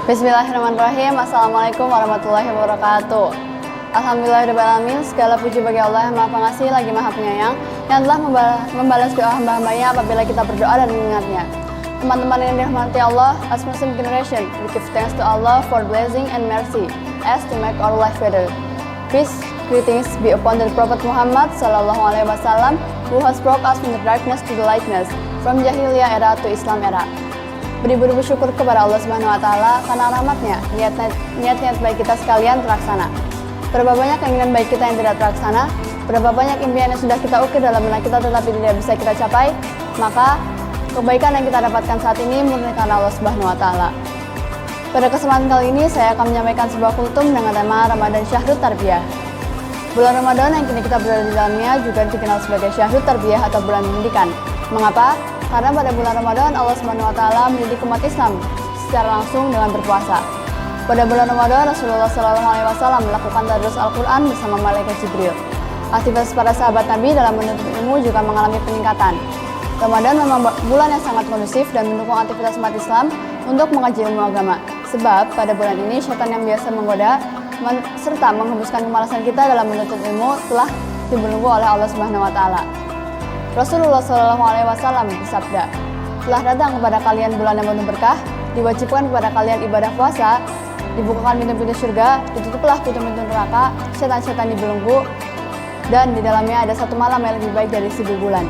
Bismillahirrahmanirrahim. Assalamualaikum warahmatullahi wabarakatuh. Alhamdulillahirrahmanirrahim. Segala puji bagi Allah yang Maha Pengasih lagi Maha Penyayang, yang telah membalas doa hamba-hambanya apabila kita berdoa dan mengingatnya. Teman-teman yang dirahmati Allah, as Muslim generation, we give thanks to Allah for blessing and mercy as to make our life better. Peace, greetings be upon the Prophet Muhammad sallallahu alaihi wasallam, who has brought us from the darkness to the lightness, from Jahiliyah era to Islam era. Beribu bersyukur kepada Allah Subhanahu wa taala karena rahmatnya, niat-niat baik kita sekalian terlaksana. Berapa banyak keinginan baik kita yang tidak terlaksana, berapa banyak impian yang sudah kita ukir dalam benak kita tetapi tidak bisa kita capai, maka kebaikan yang kita dapatkan saat ini murni karena Allah Subhanahu wa taala. Pada kesempatan kali ini saya akan menyampaikan sebuah kultum dengan tema Ramadan Syahrut Tarbiyah. Bulan Ramadan yang kini kita berada di dalamnya juga dikenal sebagai Syahrut Tarbiyah atau bulan pendidikan. Mengapa? Karena pada bulan Ramadan Allah Subhanahu wa taala mendidik umat Islam secara langsung dengan berpuasa. Pada bulan Ramadan Rasulullah SAW melakukan tadarus Al-Quran bersama malaikat Jibril. Aktivitas para sahabat Nabi dalam menuntut ilmu juga mengalami peningkatan. Ramadan memang bulan yang sangat kondusif dan mendukung aktivitas umat Islam untuk mengaji ilmu agama. Sebab pada bulan ini syaitan yang biasa menggoda serta menghembuskan kemalasan kita dalam menuntut ilmu telah dibelenggu oleh Allah Subhanahu wa taala. Rasulullah SAW bersabda, telah datang kepada kalian bulan yang penuh berkah, diwajibkan kepada kalian ibadah puasa, dibukakan pintu-pintu surga, ditutuplah pintu-pintu neraka, setan-setan dibelenggu, dan di dalamnya ada satu malam yang lebih baik dari 1000 bulan.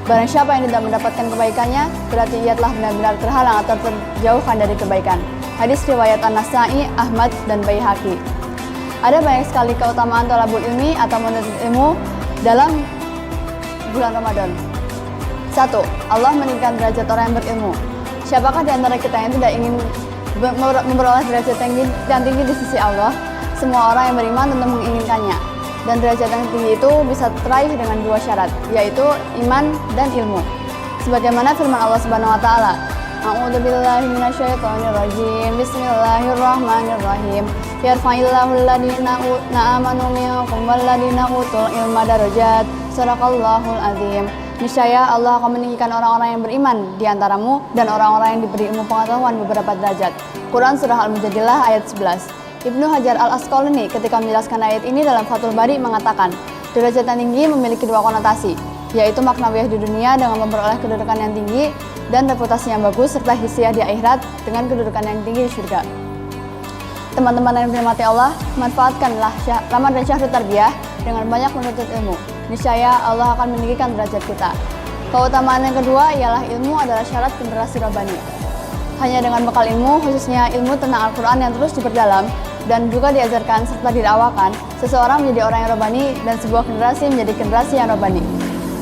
Barang siapa yang tidak mendapatkan kebaikannya, berarti ia telah benar-benar terhalang atau terjauhkan dari kebaikan. Hadis riwayat An-Nasa'i, Ahmad, dan Baihaqi. Ada banyak sekali keutamaan thalabul ilmi atau menuntut ilmu dalam bulan Ramadan. 1. Allah meninggikan derajat orang yang berilmu. Siapakah di antara kita yang tidak ingin memperoleh derajat yang tinggi di sisi Allah? Semua orang yang beriman tentu menginginkannya. Dan derajat yang tinggi itu bisa teraih dengan 2 syarat, yaitu iman dan ilmu. Sebagaimana firman Allah Subhanahu wa taala, A'udzubillahi minasyaitonirrajim. Bismillahirrahmanirrahim. Yarfa'illahu alladziina amanu minkum walladziina utul ilma darajat. Shadaqallahul azim. Niscaya Allah akan meninggikan orang-orang yang beriman di antaramu dan orang-orang yang diberi ilmu pengetahuan beberapa derajat. Quran Surah Al-Mujadilah ayat 11. Ibnu Hajar Al-Asqalani ketika menjelaskan ayat ini dalam Fathul Bari mengatakan, derajat yang tinggi memiliki 2 konotasi, yaitu maknawiah di dunia dengan memperoleh kedudukan yang tinggi dan reputasi yang bagus serta hisiah di akhirat dengan kedudukan yang tinggi di surga. Teman-teman yang dirahmati Allah, manfaatkanlah Ramadan Syahrut Tarbiyah dengan banyak menuntut ilmu. Niscaya Allah akan meninggikan derajat kita. Keutamaan yang kedua ialah ilmu adalah syarat generasi Rabbani. Hanya dengan bekal ilmu, khususnya ilmu tentang Al-Quran yang terus diperdalam dan juga diajarkan serta didakwakan, seseorang menjadi orang yang Rabbani dan sebuah generasi menjadi generasi yang Rabbani.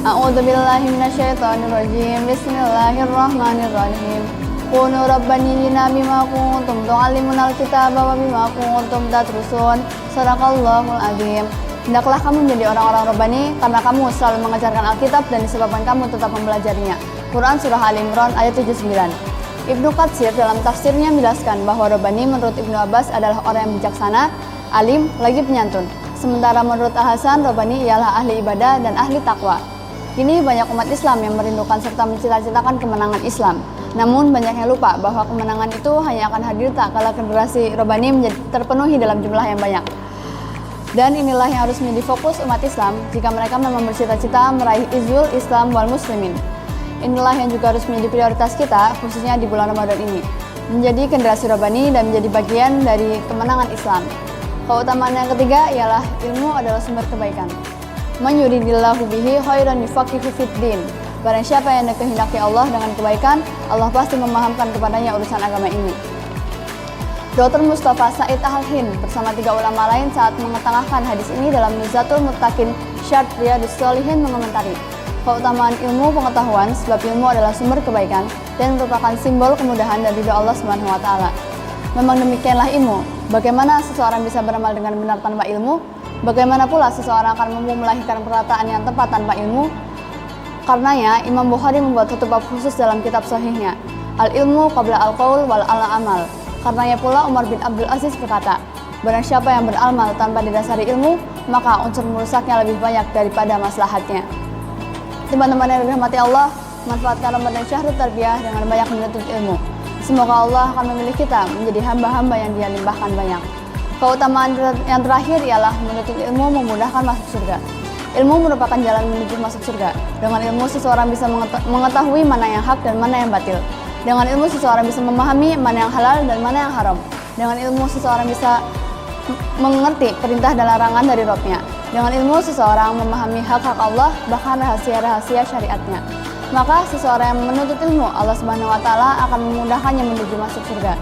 A'udzubillahi minasyaitonirrajim. Bismillahirrahmanirrahim. Kunu rabbaniyina bima kuntum tu'allimunal kitaba wa bima kuntum tadrusun. Shadaqallahul azim. Hendaklah kamu menjadi orang-orang Rabbani karena kamu selalu mengajarkan Alkitab dan disebabkan kamu tetap mempelajarinya. Quran Surah Al-Imran ayat 79. Ibnu Katsir dalam tafsirnya menjelaskan bahwa Rabbani menurut Ibnu Abbas adalah orang yang bijaksana, alim, lagi penyantun. Sementara menurut Al-Hasan, Rabbani ialah ahli ibadah dan ahli takwa. Kini banyak umat Islam yang merindukan serta mencita-citakan kemenangan Islam. Namun banyak yang lupa bahwa kemenangan itu hanya akan hadir tak kala generasi Rabbani terpenuhi dalam jumlah yang banyak. Dan inilah yang harus menjadi fokus umat Islam jika mereka memang bercita-cita meraih izul Islam wal muslimin. Inilah yang juga harus menjadi prioritas kita, khususnya di bulan Ramadan ini. Menjadi generasi Rabbani dan menjadi bagian dari kemenangan Islam. Keutamaan yang ketiga ialah ilmu adalah sumber kebaikan. Man yuridillahu bihi khairan yufaqihu fiddin. Barang siapa yang dikehendaki Allah dengan kebaikan, Allah pasti memahamkan kepadanya urusan agama ini. Dr. Mustafa Said Al-Hind bersama 3 ulama lain saat mengetengahkan hadis ini dalam Nuzatul Muttaqin Syarh Riyadhus Shalihin mengomentari keutamaan ilmu pengetahuan sebab ilmu adalah sumber kebaikan dan merupakan simbol kemudahan dari ridha Allah Subhanahu wa taala. Memang demikianlah ilmu. Bagaimana seseorang bisa beramal dengan benar tanpa ilmu? Bagaimana pula seseorang akan mampu melahirkan perkataan yang tepat tanpa ilmu? Karenanya Imam Bukhari membuat satu bab khusus dalam kitab sahihnya, Al-ilmu qabla al-qaul wal amal. Karenanya pula Umar bin Abdul Aziz berkata, barang siapa yang beramal tanpa didasari ilmu, maka unsur merusaknya lebih banyak daripada maslahatnya. Teman-teman yang dirahmati Allah, manfaatkan Ramadan Syahrut Tarbiyah dengan banyak menuntut ilmu. Semoga Allah akan memilih kita menjadi hamba-hamba yang Dia limpahkan banyak. Keutamaan yang terakhir ialah menuntut ilmu memudahkan masuk surga. Ilmu merupakan jalan menuju masuk surga. Dengan ilmu seseorang bisa mengetahui mana yang hak dan mana yang batil. Dengan ilmu seseorang bisa memahami mana yang halal dan mana yang haram. Dengan ilmu seseorang bisa mengerti perintah dan larangan dari Rabb-Nya. Dengan ilmu seseorang memahami hak-hak Allah, bahkan rahasia-rahasia syariatnya. Maka seseorang yang menuntut ilmu, Allah Subhanahu wa taala akan memudahkannya menuju masuk surga.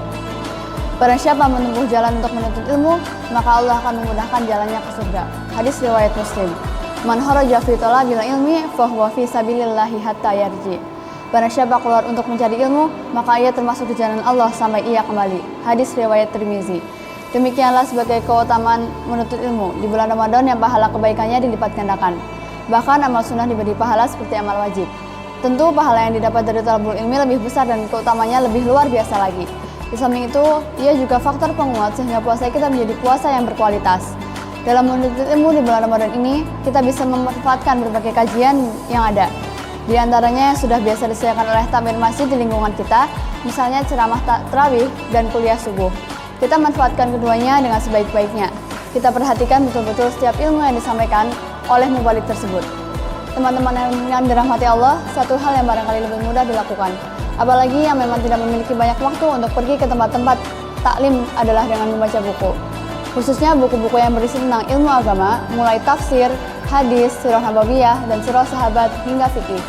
Barang siapa menempuh jalan untuk menuntut ilmu, maka Allah akan memudahkan jalannya ke surga. Hadis riwayat Muslim. Man kharaja fi talabil ilmi fa huwa fi sabilillahi hatta yarji. Barang siapa keluar untuk mencari ilmu, maka ia termasuk di jalan Allah sampai ia kembali. Hadis riwayat Tirmizi. Demikianlah sebagai keutamaan menuntut ilmu di bulan Ramadan yang pahala kebaikannya dilipat gandakan. Bahkan amal sunnah diberi pahala seperti amal wajib. Tentu pahala yang didapat dari talabul ilmi lebih besar dan keutamanya lebih luar biasa lagi. Di samping itu, ia juga faktor penguat sehingga puasa kita menjadi puasa yang berkualitas. Dalam menuntut ilmu di bulan Ramadan ini, kita bisa memanfaatkan berbagai kajian yang ada. Di antaranya yang sudah biasa disediakan oleh takmir masjid di lingkungan kita, misalnya ceramah tarawih dan kuliah subuh. Kita manfaatkan keduanya dengan sebaik-baiknya. Kita perhatikan betul-betul setiap ilmu yang disampaikan oleh mubalik tersebut. Teman-teman yang dirahmati Allah, satu hal yang barangkali lebih mudah dilakukan, apalagi yang memang tidak memiliki banyak waktu untuk pergi ke tempat-tempat taklim, adalah dengan membaca buku. Khususnya buku-buku yang berisi tentang ilmu agama, mulai tafsir, hadis, sirah nabawiyah, dan sirah sahabat hingga fikih.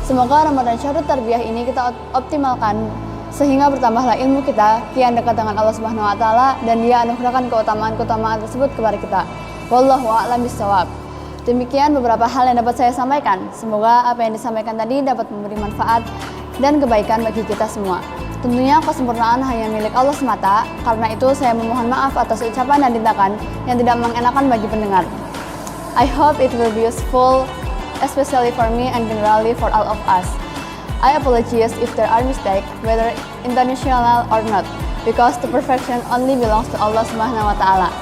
Semoga Ramadan Syahrut Tarbiyah ini kita optimalkan sehingga bertambahlah ilmu kita kian dekat dengan Allah Subhanahu wa taala dan Dia anugerahkan keutamaan-keutamaan tersebut kepada kita. Wallahu a'lam bishawab. Demikian beberapa hal yang dapat saya sampaikan. Semoga apa yang disampaikan tadi dapat memberi manfaat dan kebaikan bagi kita semua. Tentunya kesempurnaan hanya milik Allah semata. Karena itu saya memohon maaf atas ucapan dan tindakan yang tidak mengenakan bagi pendengar. I hope it will be useful, especially for me and generally for all of us. I apologize if there are mistakes, whether intentional or not, because the perfection only belongs to Allah Subhanahu wa taala.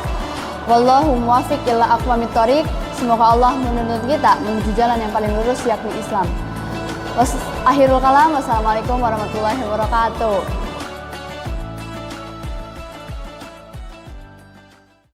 Wallahu muwaffiq ila aqwamit thoriq. Semoga Allah menuntun kita menuju jalan yang paling lurus yakni Islam. Akhirul kalam, wassalamualaikum warahmatullahi wabarakatuh.